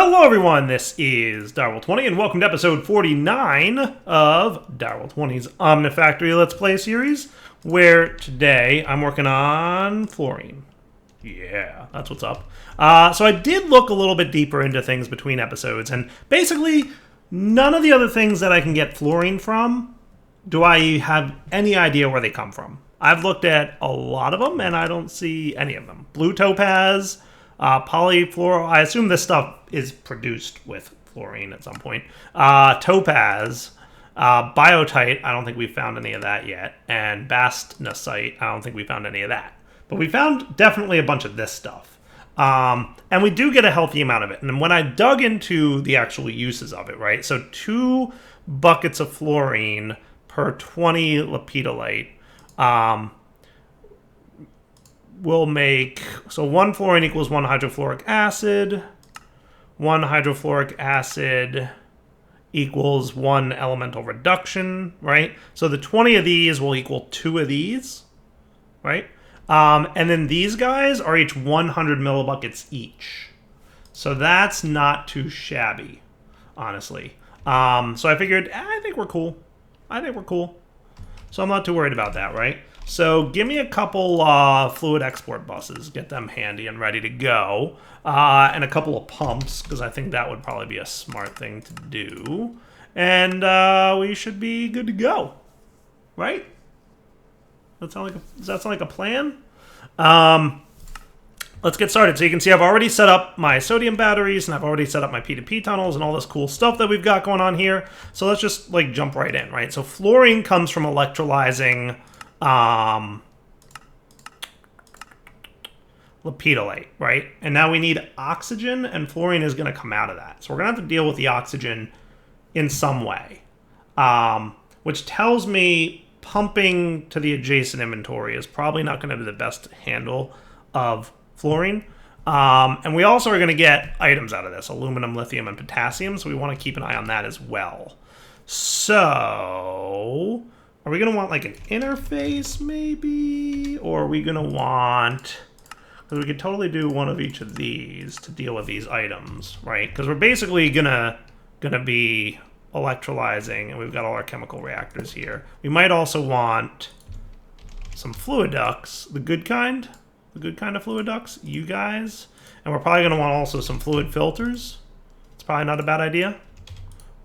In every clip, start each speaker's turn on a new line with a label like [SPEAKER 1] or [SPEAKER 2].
[SPEAKER 1] Hello everyone, this is Direwolf20 and welcome to episode 49 of Direwolf20's OmniFactory Let's Play series, where today I'm working on fluorine. Yeah, that's what's up. So I did look a little bit deeper into things between episodes, and basically none of the other things that I can get fluorine from do I have any idea where they come from. I've looked at a lot of them and I don't see any of them. Blue topaz, polyfluoro, I assume this stuff is produced with fluorine at some point. Topaz, biotite, I don't think we've found any of that yet. And bastnasite, I don't think we found any of that. But we found definitely a bunch of this stuff. And we do get a healthy amount of it. And when I dug into the actual uses of it, right? So 2 buckets of fluorine per 20 lepidolite will make, so 1 fluorine equals 1 hydrofluoric acid. 1 hydrofluoric acid equals 1 elemental reduction, right? So the 20 of these will equal 2 of these, right? And then these guys are each 100 millibuckets each. So that's not too shabby, honestly. So I figured, I think we're cool. I think we're cool. So I'm not too worried about that, right? So give me a couple fluid export buses, get them handy and ready to go, and a couple of pumps, because I think that would probably be a smart thing to do. And we should be good to go, right? Does that sound like a plan? Let's get started. So you can see I've already set up my sodium batteries, and I've already set up my P2P tunnels and all this cool stuff that we've got going on here. So let's just like jump right in, right? So fluorine comes from electrolyzing lepidolite, right? And now we need oxygen, and fluorine is going to come out of that. So we're going to have to deal with the oxygen in some way, which tells me pumping to the adjacent inventory is probably not going to be the best handle of fluorine. And we also are going to get items out of this, aluminum, lithium, and potassium, so we want to keep an eye on that as well. So are we going to want like an interface maybe? Or are we going to want, because we could totally do one of each of these to deal with these items, right? Because we're basically gonna be electrolyzing, and we've got all our chemical reactors here. We might also want some fluid ducts, the good kind of fluid ducts, you guys. And we're probably gonna want also some fluid filters. It's probably not a bad idea,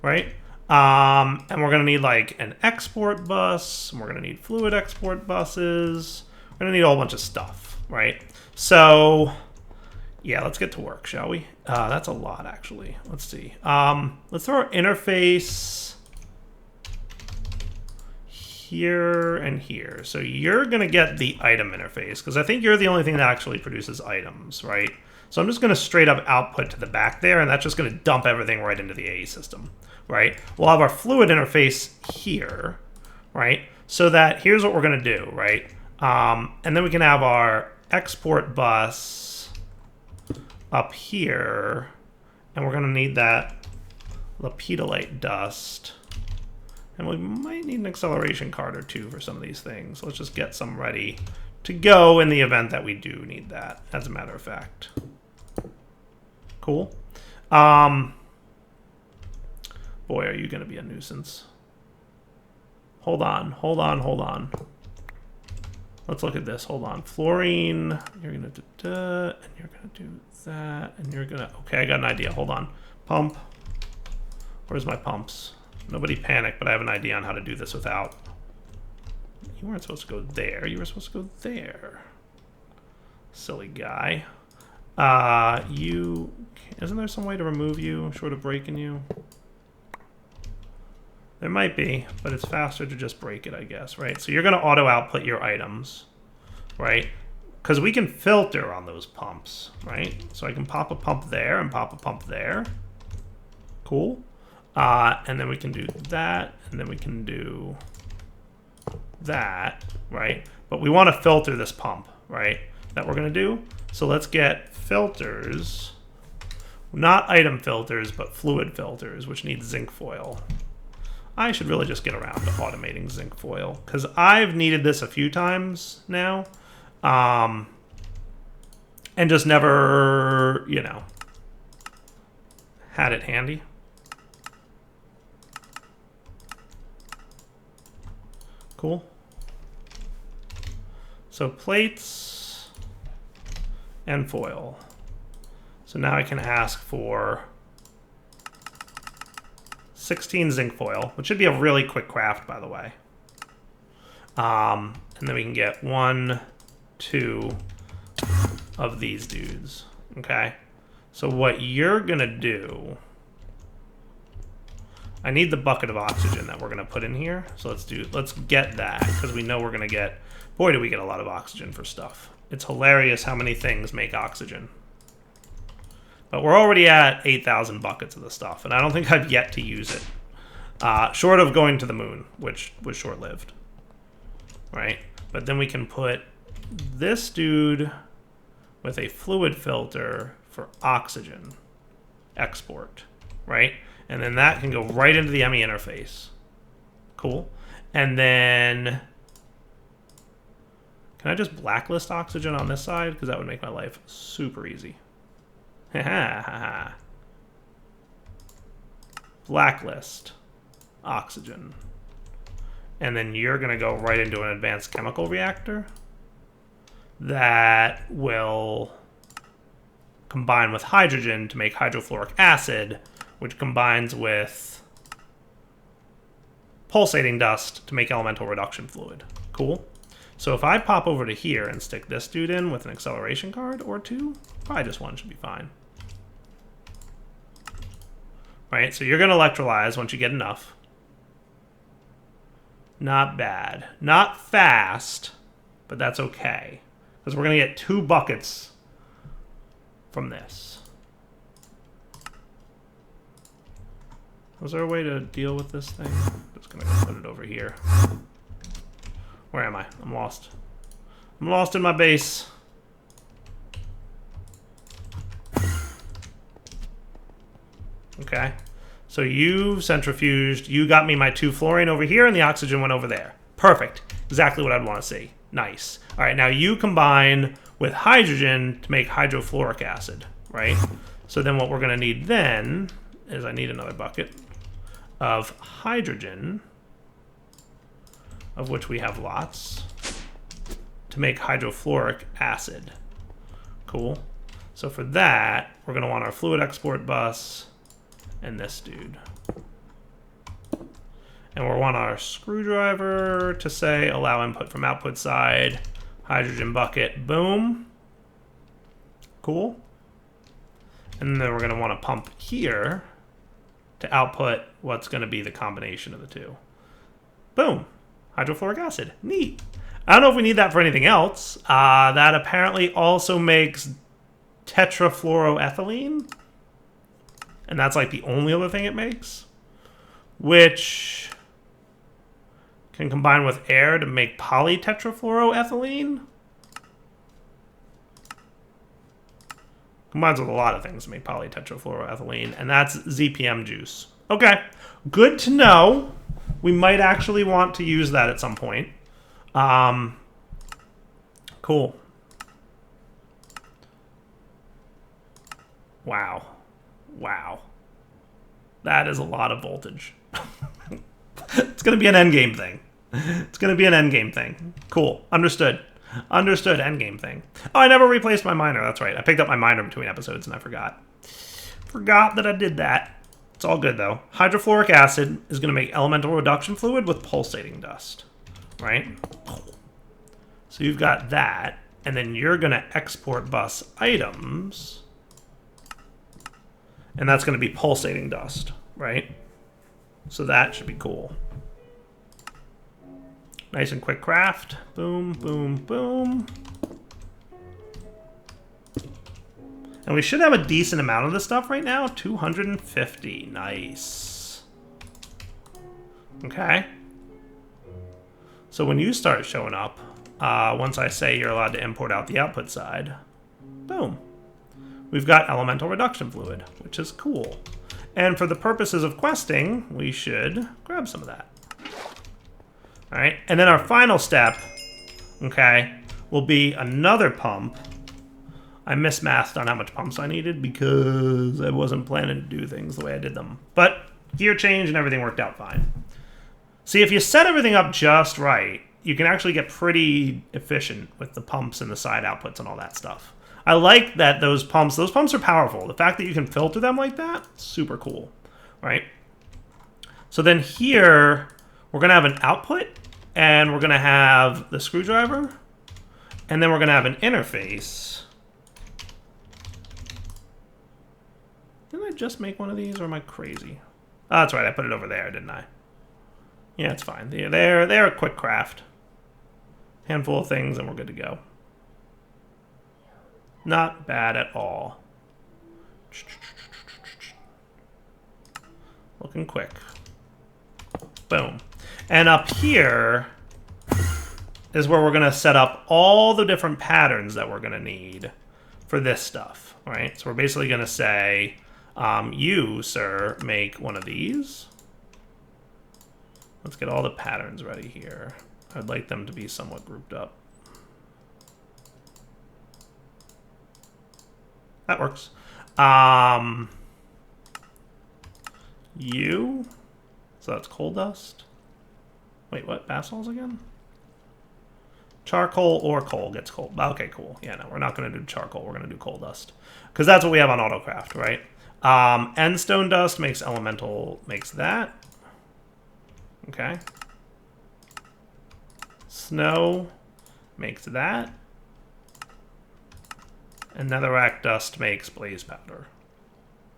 [SPEAKER 1] right? And we're gonna need like an export bus, and we're gonna need fluid export buses. We're gonna need a whole bunch of stuff, right? So yeah, let's get to work, shall we? That's a lot, actually. Let's see. Let's throw our interface here and here. So you're going to get the item interface, because I think you're the only thing that actually produces items, right? So I'm just going to straight up output to the back there, and that's just going to dump everything right into the AE system, right? We'll have our fluid interface here, right? So that here's what we're going to do, right? And then we can have our export bus up here, and we're going to need that lepidolite dust, and we might need an acceleration card or two for some of these things. Let's just get some ready to go in the event that we do need that, as a matter of fact. Cool. Boy, are you going to be a nuisance. Hold on. Let's look at this. Hold on. Fluorine. You're going to do that, and you're going to do that, and you're going to... Okay, I got an idea. Hold on. Pump. Where's my pumps? Nobody panic, but I have an idea on how to do this without... You weren't supposed to go there. You were supposed to go there. Silly guy. You... Isn't there some way to remove you short of breaking you? There might be, but it's faster to just break it, I guess, right? So you're going to auto-output your items, right? Because we can filter on those pumps, right? So I can pop a pump there and pop a pump there. Cool. And then we can do that, and then we can do that, right? But we want to filter this pump, right? That we're going to do. So let's get filters. Not item filters, but fluid filters, which need zinc foil. I should really just get around to automating zinc foil, because I've needed this a few times now, and just never, you know, had it handy. Cool. So plates and foil. So now I can ask for 16 zinc foil, which should be a really quick craft, by the way. And then we can get 1, 2 of these dudes. Okay. So what you're gonna do, I need the bucket of oxygen that we're gonna put in here. So let's get that, because we know we're gonna get, boy, do we get a lot of oxygen for stuff. It's hilarious how many things make oxygen. But we're already at 8,000 buckets of the stuff, and I don't think I've yet to use it. Short of going to the moon, which was short-lived. Right? But then we can put this dude with a fluid filter for oxygen export. Right? And then that can go right into the ME interface. Cool. And then, can I just blacklist oxygen on this side? Because that would make my life super easy. Blacklist oxygen. And then you're going to go right into an advanced chemical reactor that will combine with hydrogen to make hydrofluoric acid, which combines with pulsating dust to make elemental reduction fluid. Cool. So if I pop over to here and stick this dude in with an acceleration card or two, probably just one should be fine. Right, so you're going to electrolyze once you get enough. Not bad. Not fast, but that's okay. Because we're going to get 2 buckets from this. Was there a way to deal with this thing? I'm just going to put it over here. Where am I? I'm lost. I'm lost in my base. Okay. So you centrifuged. You got me my 2 fluorine over here, and the oxygen went over there. Perfect. Exactly what I'd want to see. Nice. All right, now you combine with hydrogen to make hydrofluoric acid, right? So then what we're going to need then is I need another bucket of hydrogen, of which we have lots, to make hydrofluoric acid. Cool. So for that, we're going to want our fluid export bus and this dude. And we'll want our screwdriver to say allow input from output side, hydrogen bucket, boom. Cool. And then we're going to want to pump here to output what's going to be the combination of the two. Boom. Hydrofluoric acid. Neat. I don't know if we need that for anything else. That apparently also makes tetrafluoroethylene. And that's like the only other thing it makes. Which can combine with air to make polytetrafluoroethylene. Combines with a lot of things to make polytetrafluoroethylene. And that's ZPM juice. Okay. Good to know. We might actually want to use that at some point. Cool. Wow. Wow. That is a lot of voltage. It's going to be an endgame thing. It's going to be an endgame thing. Cool. Understood. Understood. Endgame thing. Oh, I never replaced my miner. That's right. I picked up my miner between episodes and I forgot. Forgot that I did that. It's all good, though. Hydrofluoric acid is going to make elemental reduction fluid with pulsating dust. Right? So you've got that. And then you're going to export bus items. And that's going to be pulsating dust, right? So that should be cool. Nice and quick craft. Boom, boom, boom. And we should have a decent amount of this stuff right now. 250. Nice. Okay. So when you start showing up, once I say you're allowed to import out the output side, boom. We've got elemental reduction fluid, which is cool. And for the purposes of questing, we should grab some of that. All right, and then our final step, okay, will be another pump I mismathed on how much pumps I needed because I wasn't planning to do things the way I did them. But gear change and everything worked out fine. See, if you set everything up just right, you can actually get pretty efficient with the pumps and the side outputs and all that stuff. I like that those pumps are powerful. The fact that you can filter them like that, super cool, right? So then here, we're going to have an output, and we're going to have the screwdriver, and then we're going to have an interface. Didn't I just make one of these, or am I crazy? Oh, that's right, I put it over there, didn't I? Yeah, it's fine. They're a quick craft. Handful of things, and we're good to go. Not bad at all. Looking quick. Boom. And up here is where we're going to set up all the different patterns that we're going to need for this stuff, right? So we're basically going to say, you, sir, make one of these. Let's get all the patterns ready here. I'd like them to be somewhat grouped up. That works. You. So that's coal dust. Wait, what? Basalts again? Charcoal or coal gets coal. Okay, cool. Yeah, no, we're not going to do charcoal. We're going to do coal dust. Because that's what we have on AutoCraft, right? End stone dust makes elemental, makes that. Okay. Snow makes that. And netherrack dust makes blaze powder.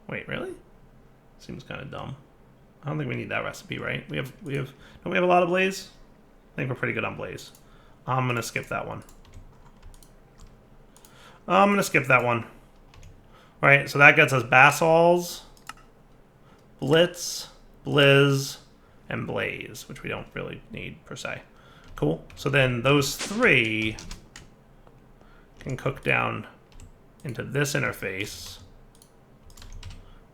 [SPEAKER 1] Wait, really? Seems kind of dumb. I don't think we need that recipe, right? Don't we have a lot of blaze? I think we're pretty good on blaze. I'm gonna skip that one. All right, so that gets us basalts, blitz, blizz, and blaze, which we don't really need per se. Cool. So then those three can cook down into this interface,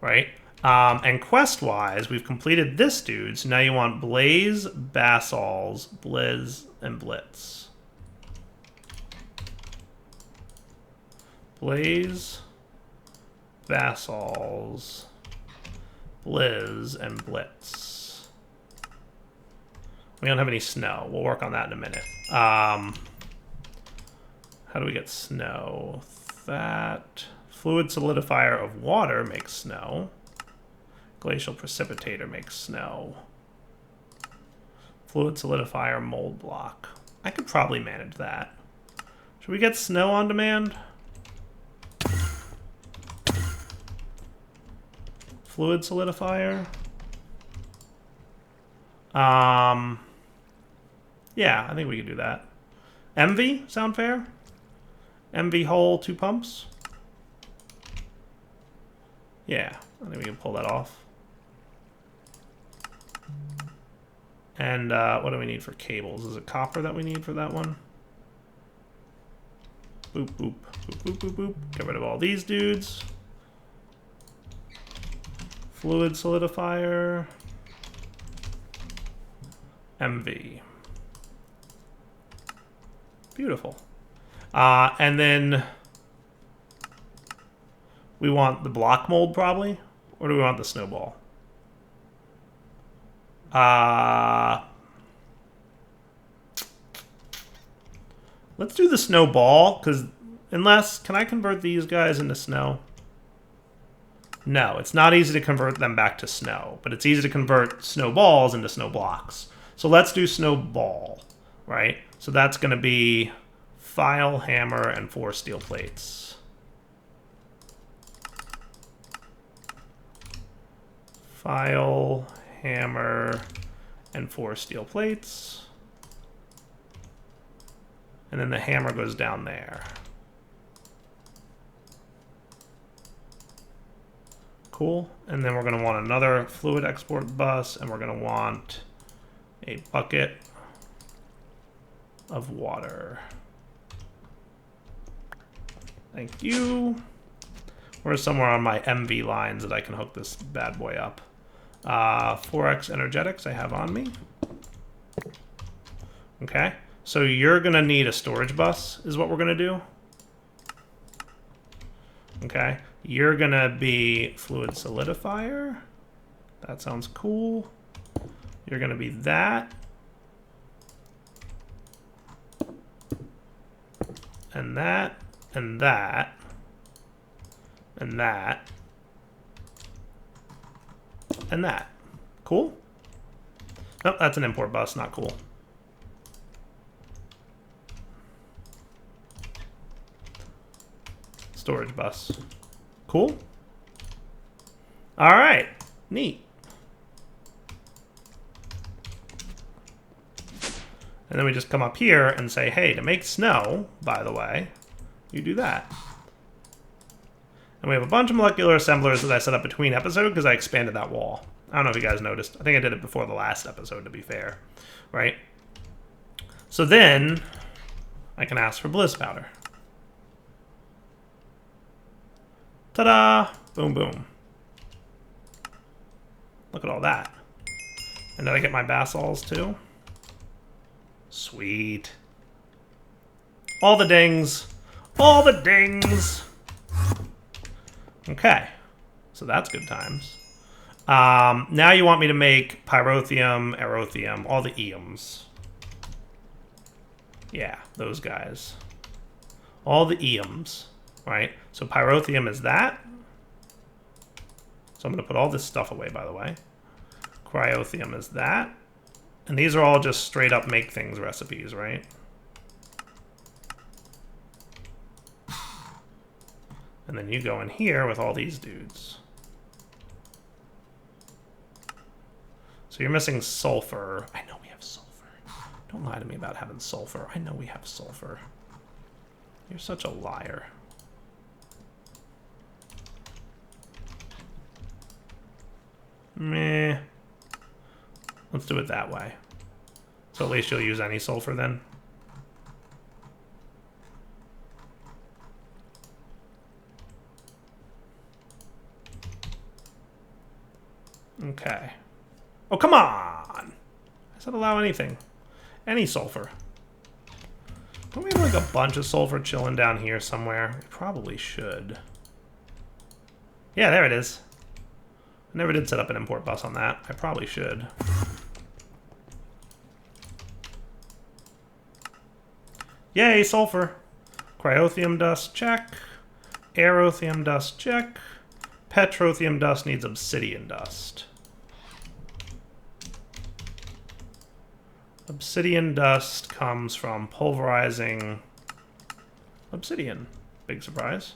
[SPEAKER 1] right? And quest-wise, we've completed this dude, so now you want blaze, basalts, blizz, and blitz. Blaze, basalts, blizz, and blitz. We don't have any snow. We'll work on that in a minute. How do we get snow? That fluid solidifier of water makes snow. Glacial precipitator makes snow. Fluid solidifier mold block. I could probably manage that. Should we get snow on demand? Fluid solidifier. Yeah, I think we could do that. Envy, sound fair? MV hull, 2 pumps. Yeah, I think we can pull that off. And what do we need for cables? Is it copper that we need for that one? Boop, boop, boop, boop, boop, boop. Get rid of all these dudes. Fluid solidifier. MV. Beautiful. And then we want the block mold probably, or do we want the snowball? Let's do the snowball, because can I convert these guys into snow? No, it's not easy to convert them back to snow, but it's easy to convert snowballs into snow blocks. So let's do snowball, right? So that's going to be file, hammer, and 4 steel plates. File, hammer, and 4 steel plates. And then the hammer goes down there. Cool. And then we're going to want another fluid export bus, and we're going to want a bucket of water. Thank you. Where's somewhere on my MV lines that I can hook this bad boy up? 4x energetics I have on me. Okay. So you're going to need a storage bus, is what we're going to do. Okay, you're gonna be fluid solidifier. That sounds cool. You're gonna be that. And that, and that, and that, and that. Cool? Nope, that's an import bus, not cool. Storage bus. Cool? All right, neat. And then we just come up here and say, hey, to make snow, by the way, you do that. And we have a bunch of molecular assemblers that I set up between episodes because I expanded that wall. I don't know if you guys noticed. I think I did it before the last episode, to be fair. Right? So then I can ask for bliss powder. Ta-da! Boom, boom. Look at all that. And did I get my basols too? Sweet. All the dings. All the dings. Okay. So that's good times. Now you want me to make pyrotheum, aerothium, all the eums. Yeah, those guys. All the eums, right? So pyrotheum is that. So I'm going to put all this stuff away, by the way. Cryothium is that. And these are all just straight up make things recipes, right? And then you go in here with all these dudes. So you're missing sulfur. I know we have sulfur. Don't lie to me about having sulfur. I know we have sulfur. You're such a liar. Meh. Let's do it that way. So at least you'll use any sulfur then. Okay. Oh, come on! I said allow anything. Any sulfur. Don't we have like a bunch of sulfur chilling down here somewhere? We probably should. Yeah, there it is. I never did set up an import bus on that. I probably should. Yay, sulfur. Cryothium dust, check. Aerothium dust, check. Petrothium dust needs obsidian dust. Obsidian dust comes from pulverizing obsidian. Big surprise.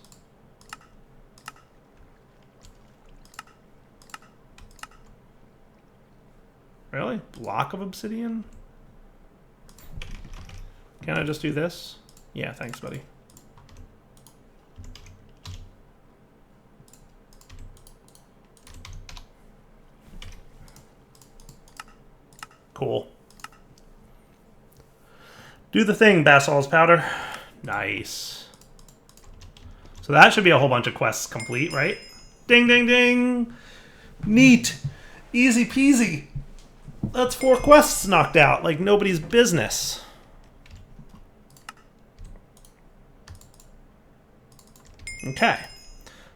[SPEAKER 1] Really? Block of obsidian? Can I just do this? Yeah, thanks, buddy. Cool. Do the thing, basols powder. Nice. So that should be a whole bunch of quests complete, right? Ding, ding, ding. Neat. Easy peasy. That's 4 quests knocked out like nobody's business. Okay.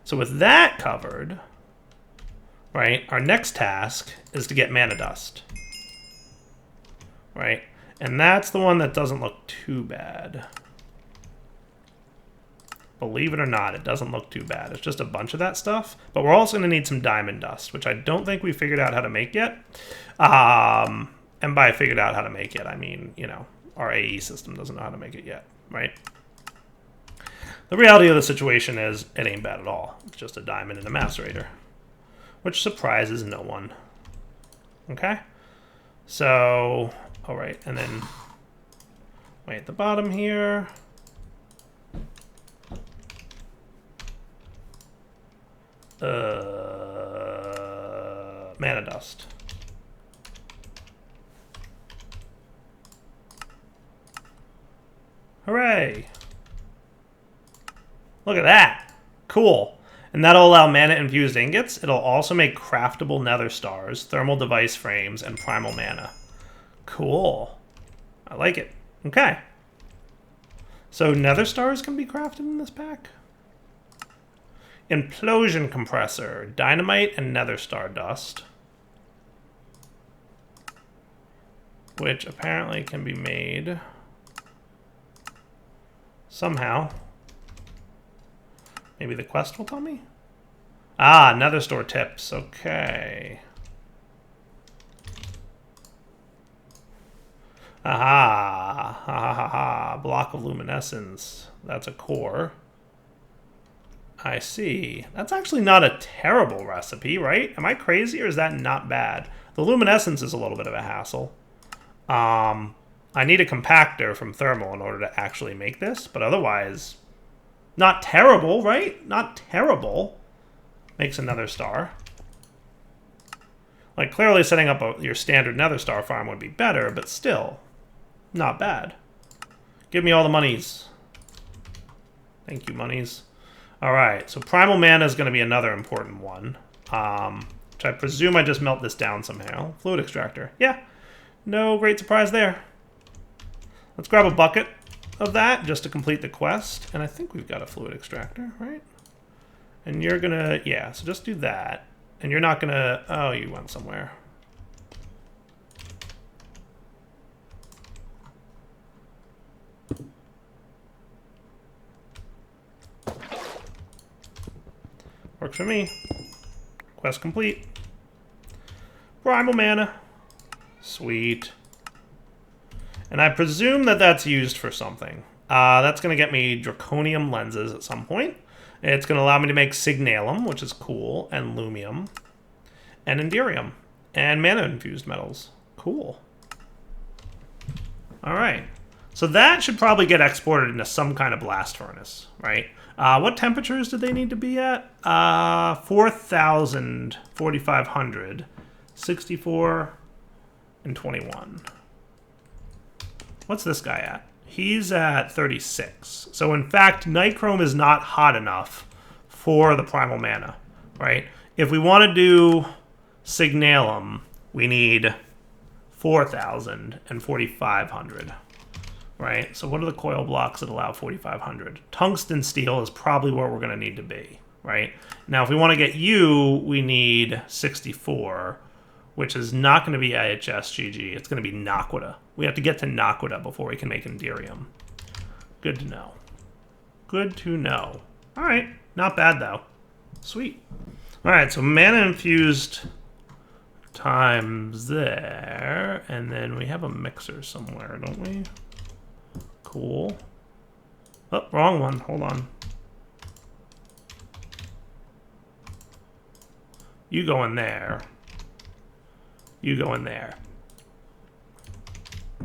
[SPEAKER 1] So with that covered, right, our next task is to get mana dust. Right? And that's the one that doesn't look too bad. Believe it or not, it doesn't look too bad. It's just a bunch of that stuff. But we're also going to need some diamond dust, which I don't think we figured out how to make yet. And by figured out how to make it, I mean, you know, our AE system doesn't know how to make it yet, right? The reality of the situation is it ain't bad at all. It's just a diamond and a macerator, which surprises no one. Okay? So, all right, and then way at the bottom here. Mana dust. Hooray! Look at that. Cool. And that'll allow mana infused ingots. It'll also make craftable nether stars, thermal device frames, and primal mana. Cool. I like it. Okay. So nether stars can be crafted in this pack? implosion compressor, dynamite and nether star dust, which apparently can be made somehow. Maybe the quest will tell me? Ah, nether store tips. Okay. Aha. Ha ha ha ha. Block of luminescence. That's a core. I see. That's actually not a terrible recipe, right? Am I crazy or is that not bad? The luminescence is a little bit of a hassle. I need a compactor from thermal in order to actually make this, but otherwise, not terrible, right? Not terrible. Makes another star. Like, clearly setting up your standard nether star farm would be better, but still, not bad. Give me all the monies. Thank you, monies. All right, so primal mana is going to be another important one, which I presume I just melt this down somehow. Fluid extractor. Yeah, no great surprise there. Let's grab a bucket of that just to complete the quest. And I think we've got a fluid extractor, right? And you're going to, yeah, so just do that. And you're not going to, oh, you went somewhere. Works for me. Quest complete. Primal mana. Sweet. And I presume that that's used for something. That's going to get me draconium lenses at some point. It's going to allow me to make signalum, which is cool, and lumium, and enderium, and mana-infused metals. Cool. All right. So that should probably get exported into some kind of blast furnace, right? What temperatures did they need to be at? 4,000, 4,500, 64, and 21. What's this guy at? He's at 36. So in fact, nichrome is not hot enough for the primal mana, right? If we want to do signalum, we need 4,000 and 4,500. Right, so what are the coil blocks that allow 4,500? Tungsten steel is probably where we're going to need to be, right? Now, if we want to get you, we need 64, which is not going to be IHSGG. It's going to be Naquita. We have to get to Naquita before we can make Enderium. Good to know. Good to know. All right, not bad, though. Sweet. All right, so mana-infused times there, and then we have a mixer somewhere, don't we? Cool. Oh, wrong one. Hold on. You go in there. You go in there.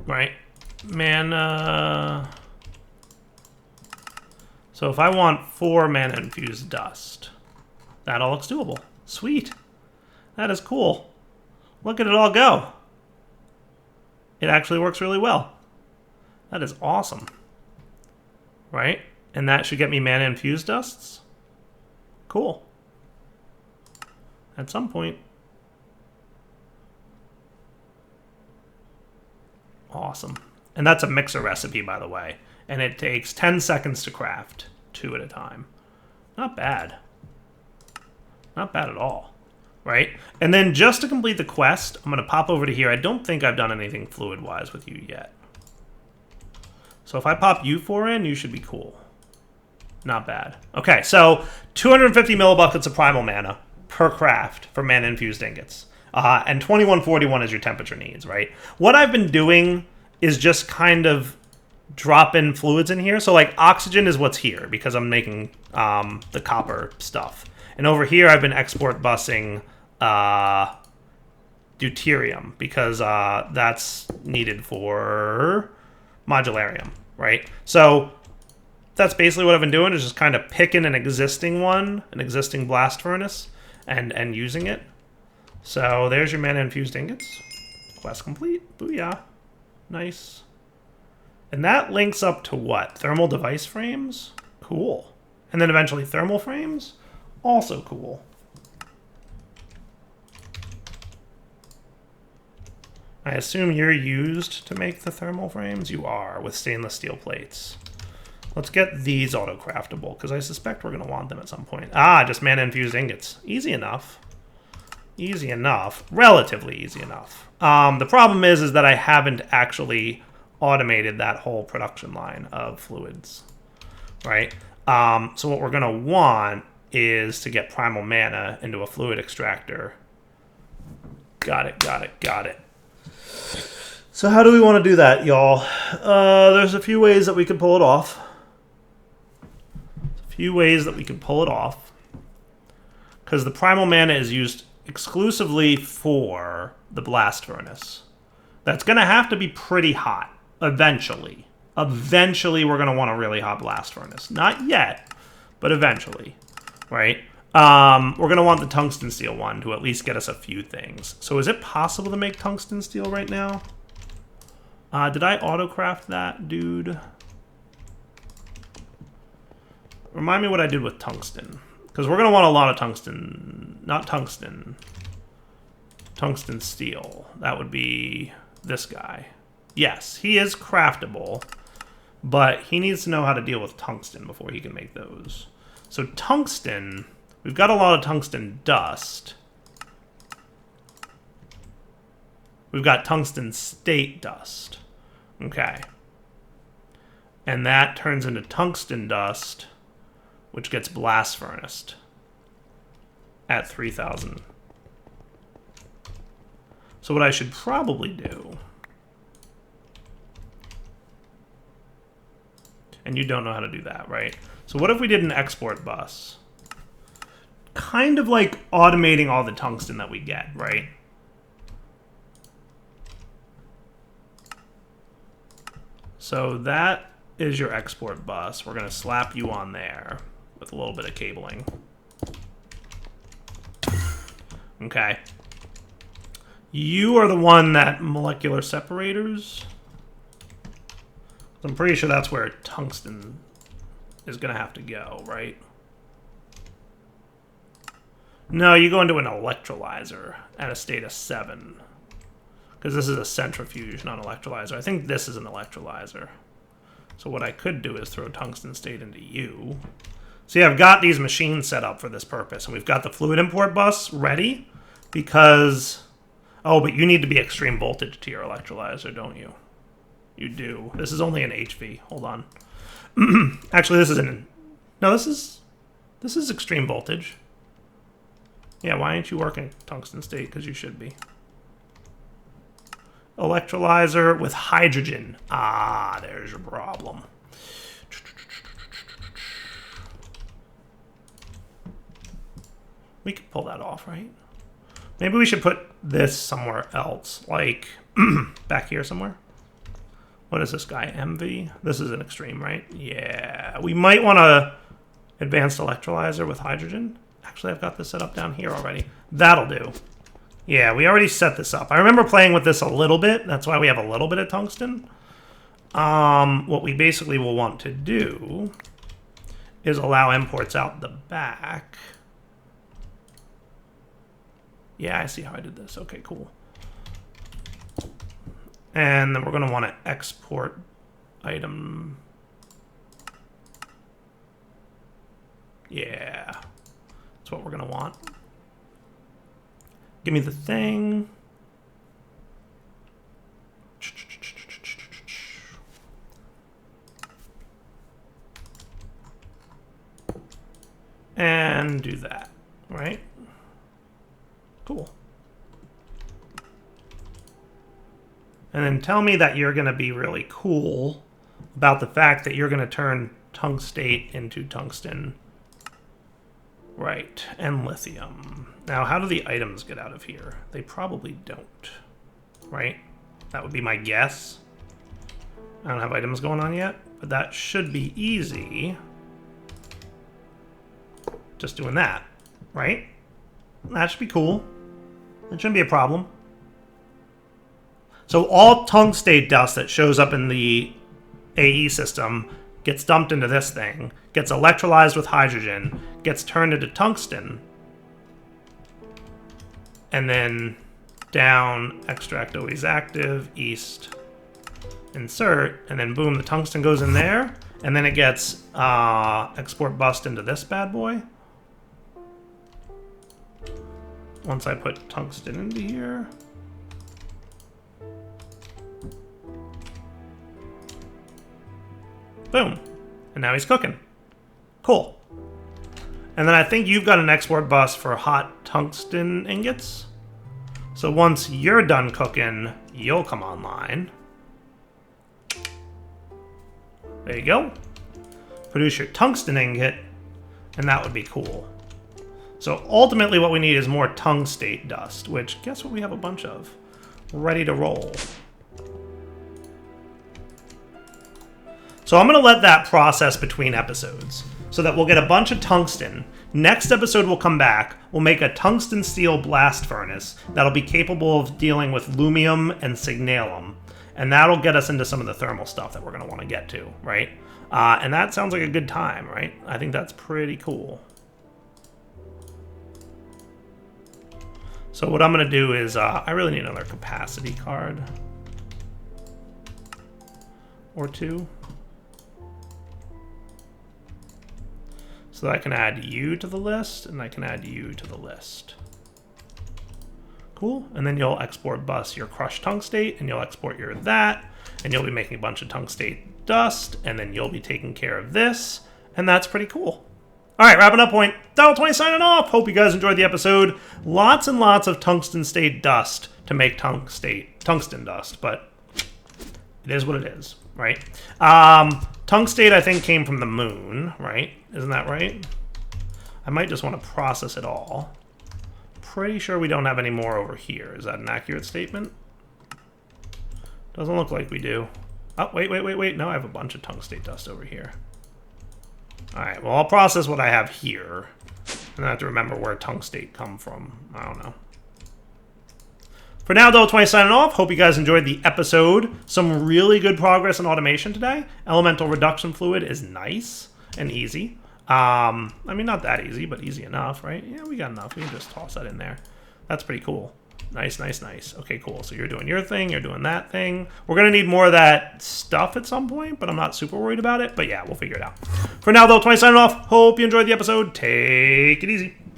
[SPEAKER 1] Right. Mana. So if I want 4 mana infused dust, that all looks doable. Sweet. That is cool. Look at it all go. It actually works really well. That is awesome. Right? And that should get me mana infused dusts. Cool. At some point. Awesome. And that's a mixer recipe, by the way. And it takes 10 seconds to craft, 2 at a time. Not bad. Not bad at all. Right? And then just to complete the quest, I'm going to pop over to here. I don't think I've done anything fluid-wise with you yet. So if I pop U4 in, you should be cool. Not bad. Okay, so 250 millibuckets of primal mana per craft for mana-infused ingots. And 2141 is your temperature needs, right? What I've been doing is just kind of drop in fluids in here. So like oxygen is what's here because I'm making the copper stuff. And over here I've been export busing deuterium because that's needed for modularium, right? So that's basically what I've been doing is just kind of picking an existing one, an existing blast furnace, and using it. So there's your mana-infused ingots. Quest complete. Booyah. Nice. And that links up to what? Thermal device frames? Cool. And then eventually thermal frames? Also cool. I assume you're used to make the thermal frames? You are, with stainless steel plates. Let's get these auto-craftable, because I suspect we're going to want them at some point. Ah, just mana-infused ingots. Easy enough. Easy enough. Relatively easy enough. The problem is that I haven't actually automated that whole production line of fluids. Right? So what we're going to want is to get primal mana into a fluid extractor. Got it, got it, got it. So how do we want to do that, y'all? There's a few ways that we could pull it off. Because the primal mana is used exclusively for the blast furnace. That's going to have to be pretty hot eventually. Eventually, we're going to want a really hot blast furnace. Not yet, but eventually, right? We're going to want the tungsten steel one to at least get us a few things. So is it possible to make tungsten steel right now? Did I auto-craft that, dude? Remind me what I did with tungsten. Because we're going to want a lot of tungsten. Not tungsten. Tungsten steel. That would be this guy. Yes, he is craftable. But he needs to know how to deal with tungsten before he can make those. So tungsten... We've got a lot of tungsten dust. We've got tungsten state dust. Okay. And that turns into tungsten dust, which gets blast furnaced at 3,000. So what I should probably do... And you don't know how to do that, right? So what if we did an export bus? Kind of like automating all the tungsten that we get, right? So that is your export bus. We're going to slap you on there with a little bit of cabling. Okay. You are the one that molecular separators. I'm pretty sure that's where tungsten is going to have to go, right? No, you go into an electrolyzer at a state of 7. Because this is a centrifuge, not an electrolyzer. I think this is an electrolyzer. So what I could do is throw tungsten state into you. See, I've got these machines set up for this purpose. And we've got the fluid import bus ready. Because... Oh, but you need to be extreme voltage to your electrolyzer, don't you? You do. This is only an HV. Hold on. Actually, this isn't... No, this is extreme voltage. Yeah, why aren't you working tungsten state? Because you should be. Electrolyzer with hydrogen. Ah, there's your problem. We could pull that off, right? Maybe we should put this somewhere else. Like, back here somewhere. What is this guy? MV? This is an extreme, right? Yeah. We might want a advanced electrolyzer with hydrogen. Actually, I've got this set up down here already. That'll do. Yeah, we already set this up. I remember playing with this a little bit. That's why we have a little bit of tungsten. What we basically will want to do is allow imports out the back. Yeah, I see how I did this. Okay, cool. And then we're going to want to export item. Yeah. That's what we're going to want. Give me the thing. And do that, right? Cool. And then tell me that you're going to be really cool about the fact that you're going to turn tungstate into tungsten. Right, and lithium. Now, how do the items get out of here? They probably don't, right? That would be my guess. I don't have items going on yet, but that should be easy. Just doing that, right? That should be cool. It shouldn't be a problem. So all tungstate dust that shows up in the AE system gets dumped into this thing, gets electrolyzed with hydrogen, gets turned into tungsten, and then down, extract always active, east, insert, and then boom, the tungsten goes in there, And then it gets export bust into this bad boy. Once I put tungsten into here. Boom. And now he's cooking. Cool. And then I think you've got an export bus for hot tungsten ingots. So once you're done cooking, you'll come online. There you go. Produce your tungsten ingot, and that would be cool. So ultimately what we need is more tungstate dust, which guess what we have a bunch of? Ready to roll. So I'm going to let that process between episodes so that we'll get a bunch of tungsten. Next episode we'll come back, we'll make a tungsten steel blast furnace that'll be capable of dealing with lumium and signalum. And that'll get us into some of the thermal stuff that we're going to want to get to, right? And that sounds like a good time, right? I think that's pretty cool. So what I'm going to do is, I really need another capacity card. Or two. So that I can add you to the list, and I can add you to the list. Cool. And then you'll export bus your crushed tungstate, and you'll export your that, and you'll be making a bunch of tungstate dust, and then you'll be taking care of this, and that's pretty cool. All right, wrapping up point. Darrell20 signing off. Hope you guys enjoyed the episode. Lots and lots of tungsten state dust to make tungsten dust, but it is what it is, right? Tungstate, I think, came from the moon, right? Isn't that right? I might just want to process it all. Pretty sure we don't have any more over here. Is that an accurate statement? Doesn't look like we do. Oh, wait. No, I have a bunch of tungstate dust over here. All right, well, I'll process what I have here. And I have to remember where tungstate come from. I don't know. For now, Darrell20 signing off. Hope you guys enjoyed the episode. Some really good progress in automation today. Elemental reduction fluid is nice and easy. I mean, not that easy, but easy enough, right? Yeah, we got enough. We can just toss that in there. That's pretty cool. Nice. Okay, cool. So you're doing your thing. You're doing that thing. We're going to need more of that stuff at some point, but I'm not super worried about it. But yeah, we'll figure it out. For now, Darrell20 signing off. Hope you enjoyed the episode. Take it easy.